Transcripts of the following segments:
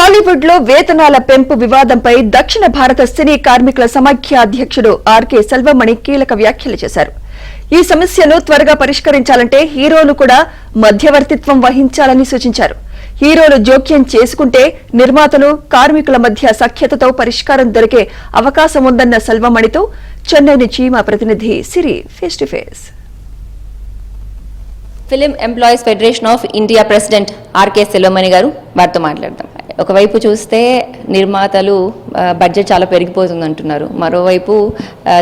టాలీవుడ్ లో వేతనాల పెంపు వివాదంపై దక్షిణ భారత సినీ కార్మికుల సమాఖ్య అధ్యక్షుడు ఆర్కే సెల్వమణి కీలక వ్యాఖ్యలు చేశారు. ఈ సమస్యను త్వరగా పరిష్కరించాలంటే హీరోలు కూడా మధ్యవర్తిత్వం వహించాలని సూచించారు. హీరోలు జోక్యం చేసుకుంటే నిర్మాతలు కార్మికుల మధ్య సఖ్యతతో పరిష్కారం దొరికే అవకాశం ఉందన్న సెల్వమణితో చెన్నై నుంచి మా ప్రతినిధి Siri face to face. Film employees federation of India president RK Selvamani గారు వారితో మాట్లాడదాం. ఒకవైపు చూస్తే నిర్మాతలు బడ్జెట్ చాలా పెరిగిపోతుంది అంటున్నారు, మరోవైపు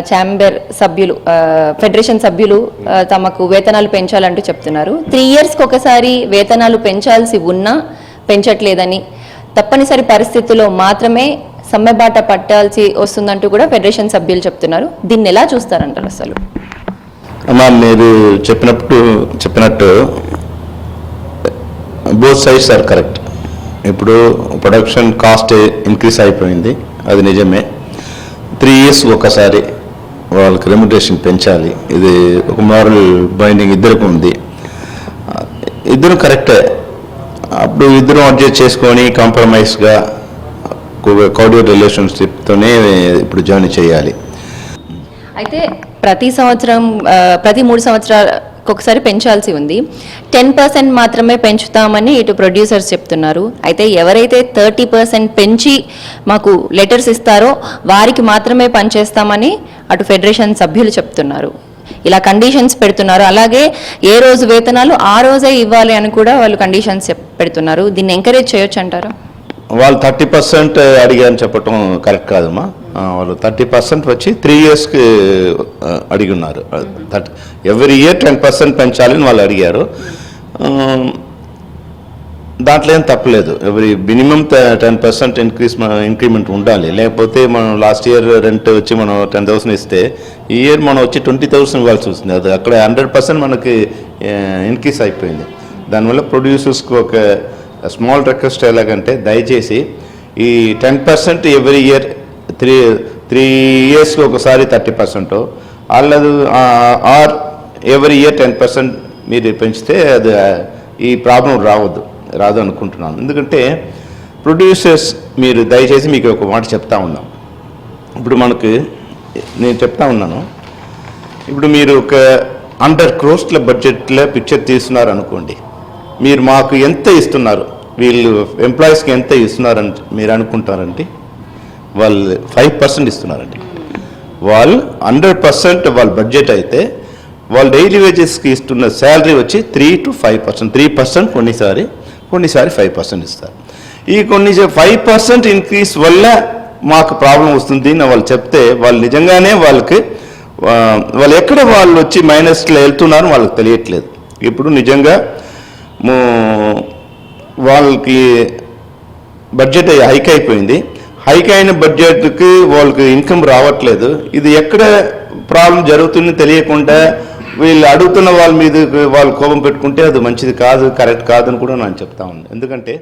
ఛాంబర్ సభ్యులు ఫెడరేషన్ సభ్యులు తమకు వేతనాలు పెంచాలంటూ చెప్తున్నారు. 3 yearsకి ఒకసారి వేతనాలు పెంచాల్సి ఉన్నా పెంచట్లేదని, తప్పనిసరి పరిస్థితుల్లో మాత్రమే సమ్మెబాట పట్టాల్సి వస్తుందంటూ కూడా ఫెడరేషన్ సభ్యులు చెప్తున్నారు. దీన్ని ఎలా చూస్తారంటారు? అసలు మీరు చెప్పినట్టు బోత్ సైడ్స్ ఆర్ కరెక్ట్. ఇప్పుడు ప్రొడక్షన్ కాస్ట్ ఇంక్రీజ్ అయిపోయింది, అది నిజమే. 3 years ఒకసారి వాళ్ళకి రెమ్యునరేషన్ పెంచాలి, ఇది ఒక మారల్ బైండింగ్ ఇద్దరికి ఉంది. ఇద్దరు కరెక్టే. అప్పుడు ఇద్దరు అడ్జస్ట్ చేసుకొని కాంప్రమైజ్గా కార్డియల్ రిలేషన్షిప్తోనే ఇప్పుడు జర్నీ చేయాలి. అయితే ప్రతి 3 సంవత్సరాలకు ఒకసారి పెంచాల్సి ఉంది. 10% మాత్రమే పెంచుతామని ఇటు ప్రొడ్యూసర్స్ చెప్తున్నారు. అయితే ఎవరైతే 30% పెంచి మాకు లెటర్స్ ఇస్తారో వారికి మాత్రమే పనిచేస్తామని అటు ఫెడరేషన్ సభ్యులు చెప్తున్నారు. ఇలా కండిషన్స్ పెడుతున్నారు. అలాగే ఏ రోజు వేతనాలు ఆ రోజే ఇవ్వాలి అని కూడా వాళ్ళు కండిషన్స్ పెడుతున్నారు. దీన్ని ఎంకరేజ్ చేయొచ్చు అంటారు? వాళ్ళు 30% అడిగారని చెప్పటం కరెక్ట్ కాదమ్మా. వాళ్ళు 30% వచ్చి 3 yearsకి అడిగి ఉన్నారు. ఎవ్రీ ఇయర్ 10% పెంచాలని వాళ్ళు అడిగారు. దాంట్లో ఏం తప్పలేదు. ఎవ్రీ మినిమం 10% ఇంక్రిమెంట్ ఉండాలి. లేకపోతే మనం లాస్ట్ ఇయర్ రెంట్ వచ్చి మనం 10,000 ఇస్తే ఈ ఇయర్ మనం వచ్చి 20,000 ఇవ్వాల్సి వస్తుంది. అది అక్కడ 100% మనకి ఇంక్రీస్ అయిపోయింది. దానివల్ల ప్రొడ్యూసర్స్కి ఒక స్మాల్ రిక్వెస్ట్ ఎలాగంటే, దయచేసి ఈ 10% ఎవ్రీ ఇయర్ 3 yearsకి ఒకసారి 30% వాళ్ళదు ఆర్ ఎవ్రీ ఇయర్ 10% మీరు పెంచితే అది ఈ ప్రాబ్లం రాదు అనుకుంటున్నాను. ఎందుకంటే ప్రొడ్యూసర్స్ మీరు దయచేసి మీకు ఒక మాట చెప్తా ఉన్నాం. ఇప్పుడు నేను చెప్తా ఉన్నాను, ఇప్పుడు మీరు ఒక 100 crores బడ్జెట్లో పిక్చర్ తీస్తున్నారు అనుకోండి. మీరు మాకు ఎంత ఇస్తున్నారు, వీళ్ళు ఎంప్లాయీస్కి ఎంత ఇస్తున్నారంటే మీరు అనుకుంటారంటే వాళ్ళు 5% ఇస్తున్నారండి. వాళ్ళు 100% వాళ్ళ బడ్జెట్ అయితే వాళ్ళు డైలీ వేజెస్కి ఇస్తున్న శాలరీ వచ్చి 3 to 5%, 3% కొన్నిసారి 5% ఇస్తారు. ఈ 5% ఇంక్రీస్ వల్ల మాకు ప్రాబ్లం వస్తుంది అని వాళ్ళు చెప్తే, వాళ్ళు నిజంగానే వాళ్ళు ఎక్కడ వాళ్ళు వచ్చి మైనస్లో వెళ్తున్నారో వాళ్ళకి తెలియట్లేదు. ఇప్పుడు నిజంగా వాళ్ళకి బడ్జెట్ హైక్ అయిపోయింది. హైక్ అయిన బడ్జెట్కి వాళ్ళకి ఇన్కమ్ రావట్లేదు. ఇది ఎక్కడ ప్రాబ్లం జరుగుతుందని తెలియకుండా వీళ్ళు అడుగుతున్న వాళ్ళ మీద వాళ్ళు కోపం పెట్టుకుంటే అది మంచిది కాదు, కరెక్ట్ కాదని కూడా నేను చెప్తా ఉన్నాను. ఎందుకంటే